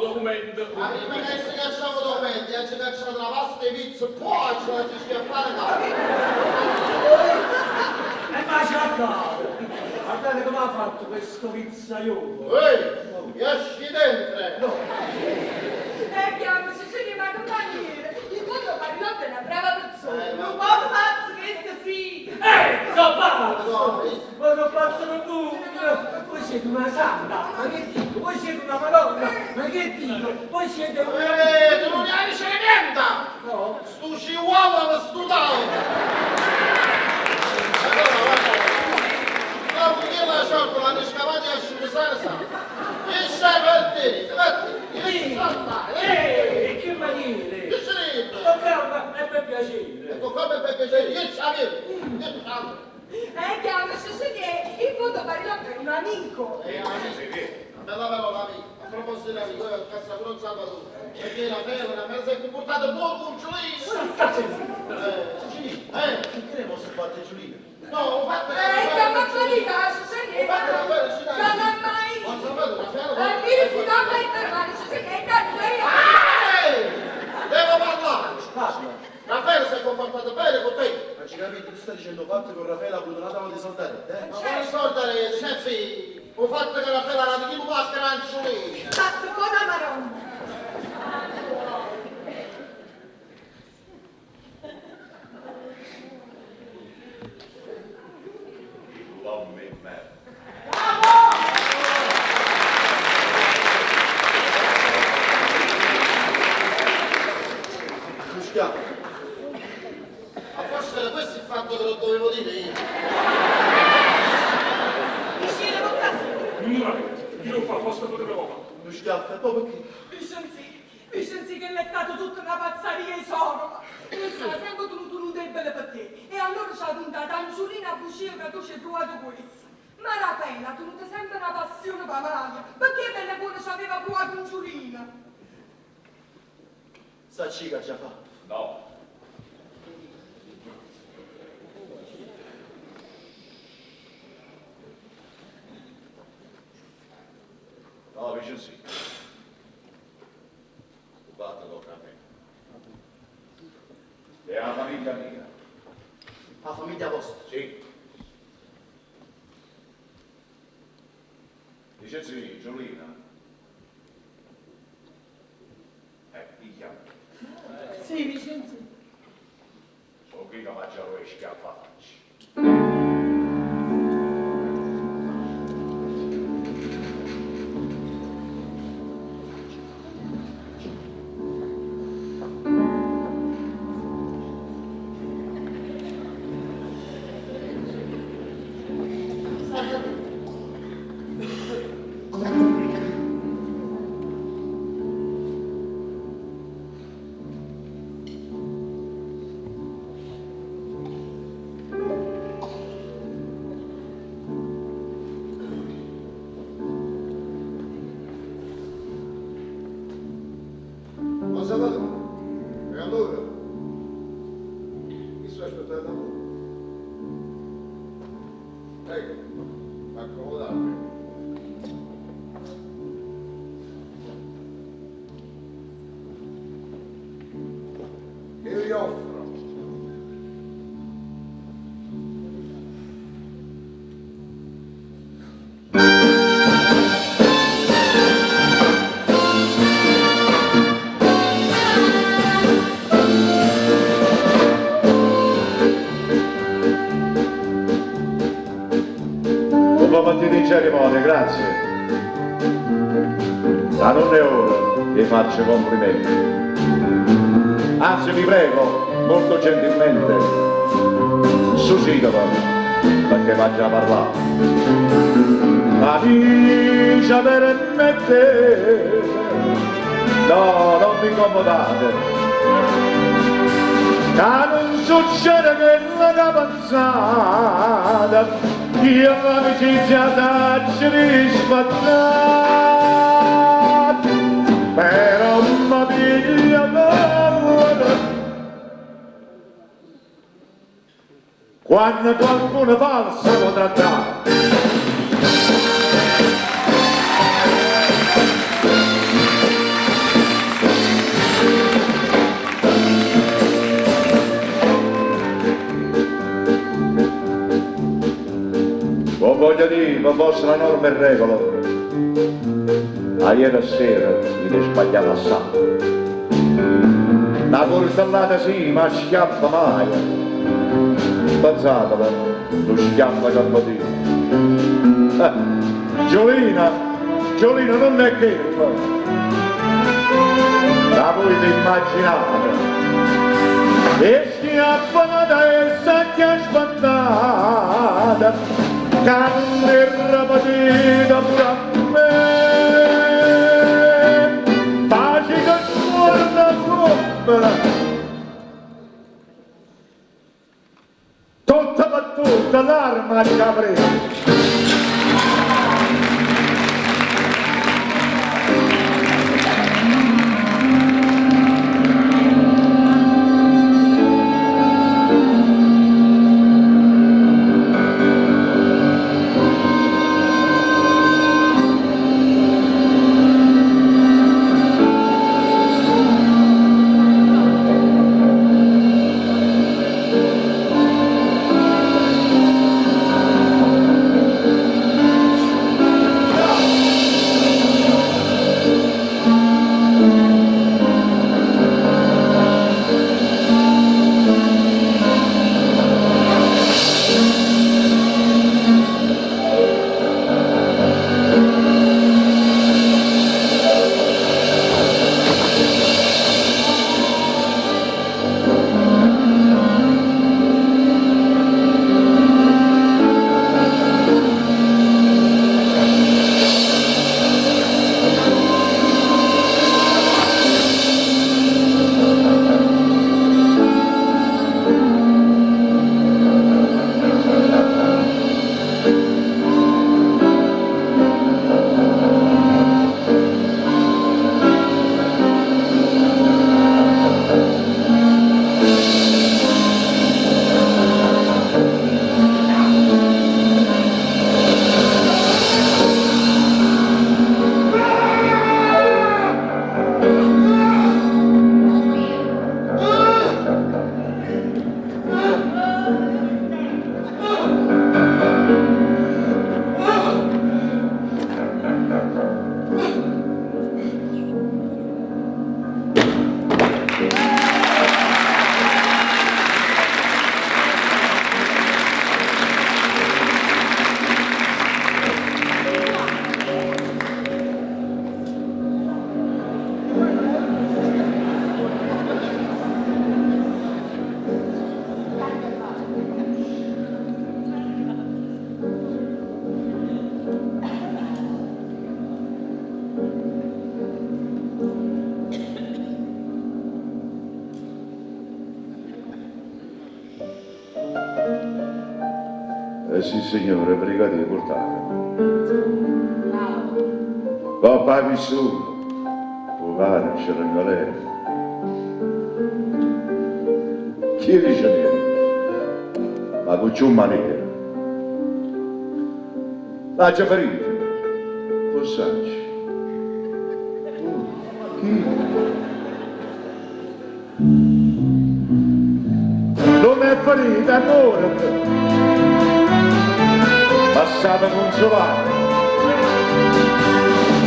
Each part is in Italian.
documento. Ma prima che si cacciamo documenti, ci cacciamo la pasta e pizza, poi ce la ci schiaffare capo. E ma c'è accato. Guardate come ha fatto questo pizzaiolo. Ehi, esci dentro. No. Chiamo Cecilia Magnaniere. In fondo Marilotta è una brava persona. Un po' pazzo che sì. Sono pazzo! Ma sono pazzo per tu! Voi siete una santa! Ma che dico? Voi siete una madonna! Ma che dico? Voi siete una... Tu non ne dice niente! No? Stu ci uomo per studare! Allora, guarda, dopo che la sciorta l'hanno scavata a sciusanza, che sai per te? Che saltare! Che maniere! Che sarebbe? Con calma e per piacere! Ecco come per piacere, io ci avevo! Chiamo Cecilia. In fondo Marilotta è un amico. Bella parola, amico. A proposito dell'amico, io ho cazzo pure un sabato. Perché la femmina me la sei comportata buon con Giulino. Che ne posso fare, Giulino? No, ho fatto Chiamo Giulina, Cecilia. Non ha mai... Ho saputo una femmina. Mi rifiuto mai fermare, Cecilia, e tanto io... Devo parlare. Parla. Raffaele si è comportato bene con te. Ma ci capite, tu stai dicendo fatto con Raffaele ha avuto una tavola di soldati, eh? Ma vuoi ricordare, sì, ho fatto che Raffaele era di maschera angiolina. Fatto con la maronna. Love me, man. Schiaffo. Ma forse era questo il fatto che lo dovevo dire io. Vicino l'occasione. Io fa posto dove Roma. Lo schiaffo, e poi perché? Vicenzi che l'è stato tutta una pazzaria e sono. Io sono sempre tenuto un debole per te. E allora ci ha puntato Angiolina a bucire che tu ci hai provato questo. Ma Raffaele ha tenuto sempre una passione per Maria. Perché bella buona ci aveva provato Angiolina? Sa cica già fatto. No. No, Vincenzi. Batta tocca a me. È la famiglia mia. La famiglia vostra. Sì. Vincenzi, Giolina. Piglia. Sì, Vicenzi. Sono qui che mangiano e schiaffacci. Cosa vado? E allora? Mi sto aspettando. Ecco, accomodatevi. Che vi offro? Mattina in cerimonia, grazie. Da non è ora vi faccio complimenti. Anzi, vi prego, molto gentilmente, suscitava, perché va già parlato. Amici, permettete, no, non vi incomodate, che non succede che la capazzata io l'amicizia saccio risfattata, però mi piglia l'amore. Quando qualcuno falso potrà dare, voglio dire, per vostra norma e regola, a ieri sera mi è sbagliato assai. Una coltellata sì, ma schiappa mai. Pensatela, lo schiappa capotino. Giolina non è che la voi ti immaginate. E schiappata e sacchia spantata, canne rapatita pure a me. Pace che suona come tutta per tutta l'arma di caprese. Sì signore, pregate di portare. Papà vissuto, povero, c'era chi dice niente? Ma cucciù maniera. L'ha già ferito. Possacci. Chi? Non è ferita ancora. Passata consolata,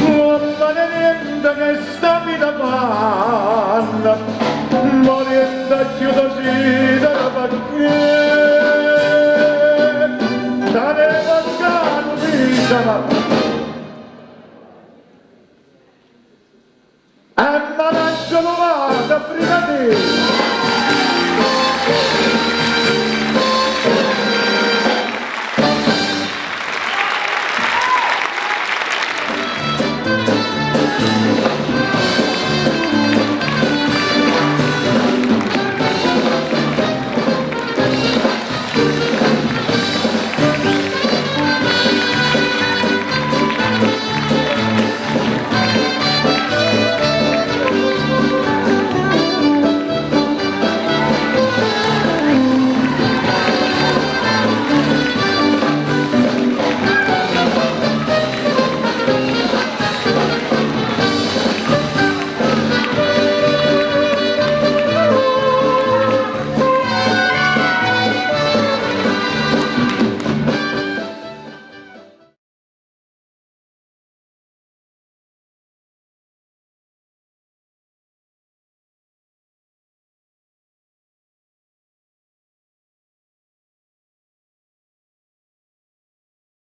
non vale niente che sta vita panna, morendo chiudosi da perché, da ne mancano vita, e me l'ha trovata prima di